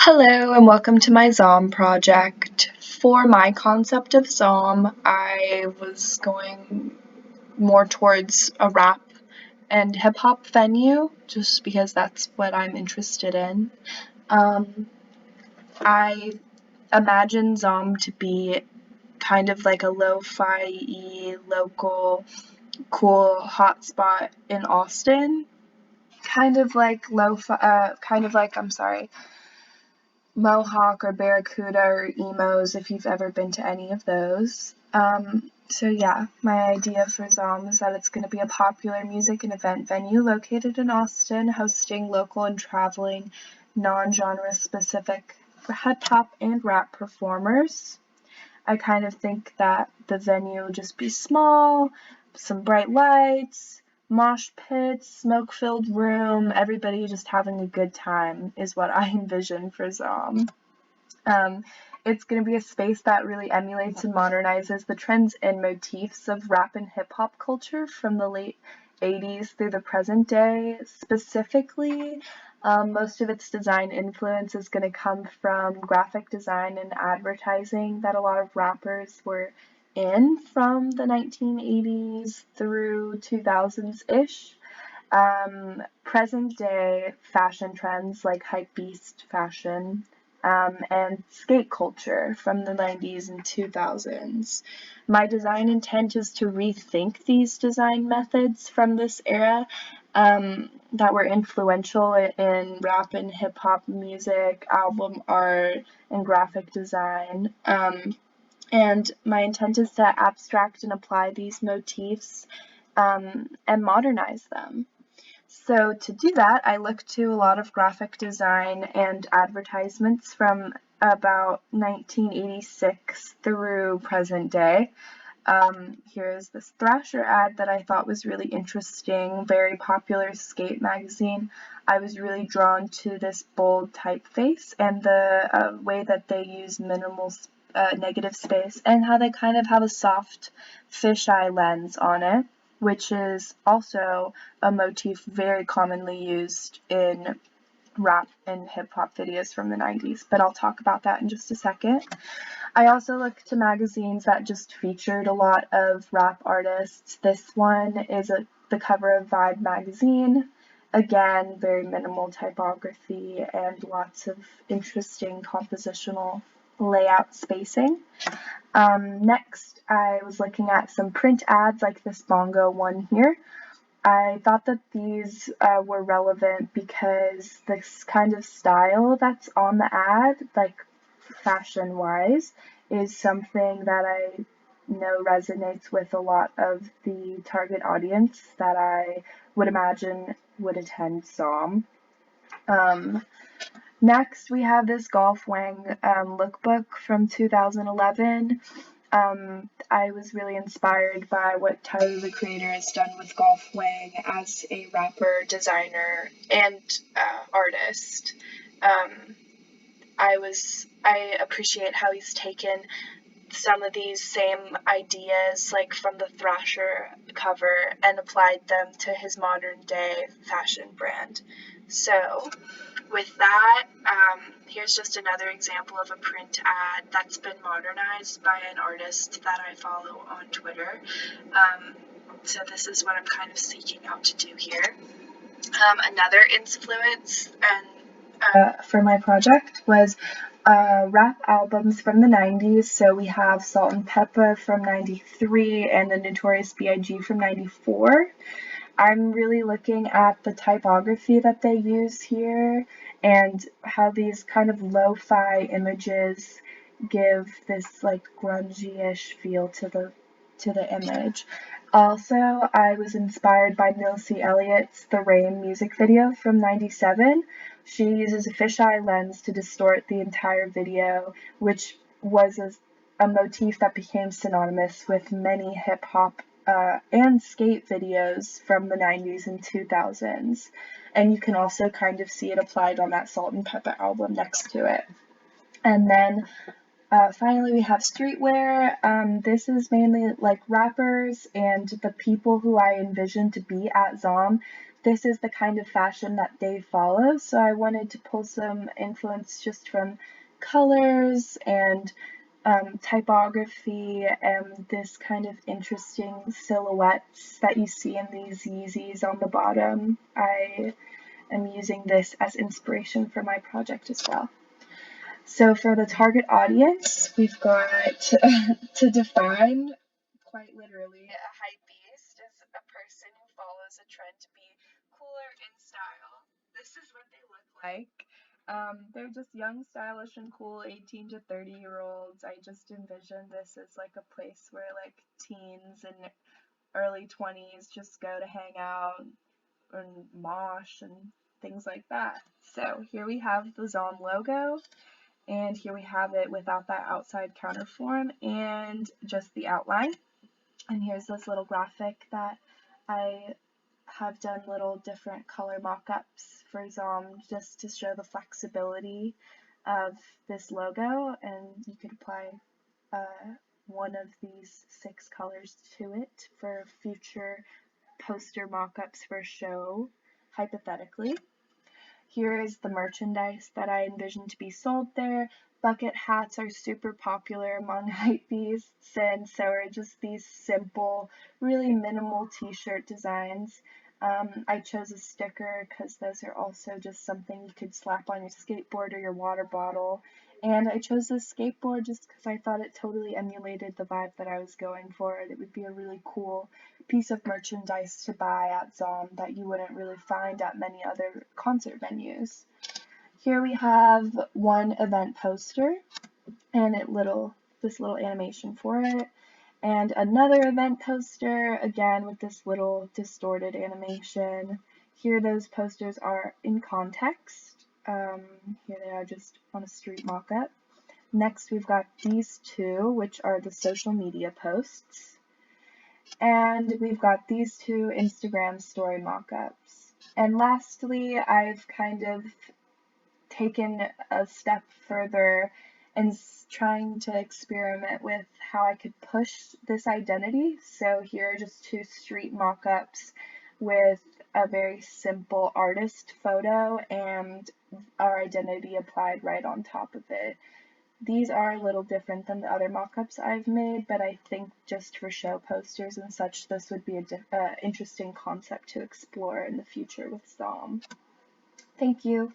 Hello and welcome to my Zaum project. For my concept of Zaum, I was going more towards a rap and hip hop venue just because that's what I'm interested in. Um, I imagine Zaum to be kind of like a lo-fi-y, local, cool hotspot in Austin. I'm sorry, Mohawk or Barracuda or emos if you've ever been to any of those. So yeah, my idea for Zaum is that it's going to be a popular music and event venue located in Austin, hosting local and traveling non-genre specific hip hop and rap performers. I kind of think that the venue will just be small, some bright lights, mosh pits, smoke-filled room, everybody just having a good time is what I envision for Zom. Um, it's going to be a space that really emulates and modernizes the trends and motifs of rap and hip hop culture from the late 80s through the present day. Specifically, most of its design influence is going to come from graphic design and advertising that a lot of rappers were in from the 1980s through 2000s-ish. Present day fashion trends like hypebeast fashion and skate culture from the 90s and 2000s. My design intent is to rethink these design methods from this era that were influential in rap and hip hop music, album art, and graphic design. And my intent is to abstract and apply these motifs and modernize them. So to do that, I look to a lot of graphic design and advertisements from about 1986 through present day. Here's this Thrasher ad that I thought was really interesting, very popular skate magazine. I was really drawn to this bold typeface and the way that they use minimal negative space and how they kind of have a soft fisheye lens on it, which is also a motif very commonly used in rap and hip hop videos from the 90s, but I'll talk about that in just a second. I also look to magazines that just featured a lot of rap artists. This one is the cover of Vibe magazine. Again, very minimal typography and lots of interesting compositional layout spacing. Next, I was looking at some print ads like this Bongo one here. I thought that these were relevant because this kind of style that's on the ad, like fashion-wise, is something that I know resonates with a lot of the target audience that I would imagine would attend SOM. Next, we have this Golf Wang lookbook from 2011. I was really inspired by what Tyler the Creator has done with Golf Wang as a rapper, designer, and artist. Um, I appreciate how he's taken some of these same ideas, like from the Thrasher cover, and applied them to his modern day fashion brand. So, with that, here's just another example of a print ad that's been modernized by an artist that I follow on Twitter. So this is what I'm kind of seeking out to do here. Another influence for my project was rap albums from the 90s. So we have Salt and Peppa from 93 and the Notorious B.I.G. from 94. I'm really looking at the typography that they use here and how these kind of lo-fi images give this like grungy-ish feel to the image. Also, I was inspired by Missy Elliott's The Rain music video from 97. She uses a fisheye lens to distort the entire video, which was a motif that became synonymous with many hip-hop and skate videos from the 90s and 2000s. And you can also kind of see it applied on that Salt and Peppa album next to it. And then finally, we have streetwear. This is mainly like rappers and the people who I envision to be at Zaum. this is the kind of fashion that they follow, so I wanted to pull some influence just from colors and typography and this kind of interesting silhouettes that you see in these Yeezys on the bottom. I am using this as inspiration for my project as well. So for the target audience, we've got to define quite literally, a hype beast is a person who follows a trend to be cooler in style. This is what they look like. They're just young, stylish, and cool 18 to 30-year-olds. I just envision this as like a place where like teens and early 20s just go to hang out and mosh and things like that. So here we have the Zaum logo. And here we have it without that outside counterform and just the outline. And here's this little graphic that I have done little different color mock-ups for Zaum just to show the flexibility of this logo. And you could apply one of these 6 colors to it for future poster mock-ups for show, hypothetically. Here is the merchandise that I envision to be sold there. Bucket hats are super popular among hypebeasts, and so are just these simple, really minimal t-shirt designs. I chose a sticker because those are also just something you could slap on your skateboard or your water bottle. And I chose this skateboard just because I thought it totally emulated the vibe that I was going for. It would be a really cool piece of merchandise to buy at Zaum that you wouldn't really find at many other concert venues. Here we have one event poster and this little animation for it, and another event poster again with this little distorted animation. Here those posters are in context. Here they are just on a street mock-up. Next we've got these 2, which are the social media posts. And we've got these 2 Instagram story mock-ups. And lastly, I've kind of taken a step further and trying to experiment with how I could push this identity. So here are just 2 street mock-ups with a very simple artist photo and our identity applied right on top of it. These are a little different than the other mock-ups I've made, but I think just for show posters and such, this would be an interesting concept to explore in the future with Zaum. Thank you.